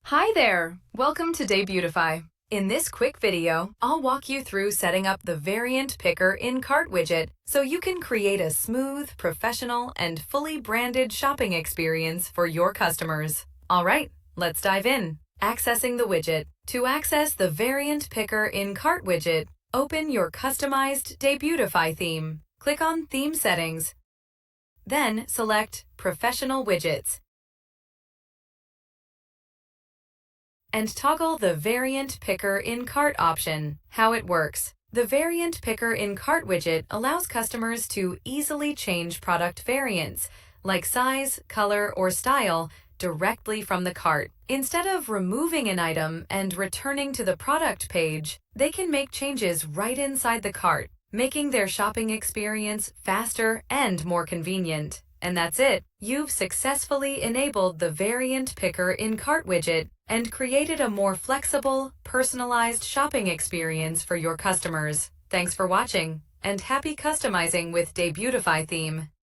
Hi there! Welcome to Debutify. In this quick video, I'll walk you through setting up the variant picker in Cart Widget so you can create a smooth, professional, and fully branded shopping experience for your customers. Alright, let's dive in. Accessing the widget. To access the variant picker in Cart Widget, open your customized Debutify theme. Click on Theme Settings. Then select Professional Widgets and toggle the Variant Picker in Cart option. How it works. The Variant Picker in Cart widget allows customers to easily change product variants, like size, color, or style, directly from the cart. Instead of removing an item and returning to the product page, they can make changes right inside the cart, making their shopping experience faster and more convenient. And that's it. You've successfully enabled the Variant Picker in Cart widget and created a more flexible, personalized shopping experience for your customers. Thanks for watching, and happy customizing with Debutify Theme.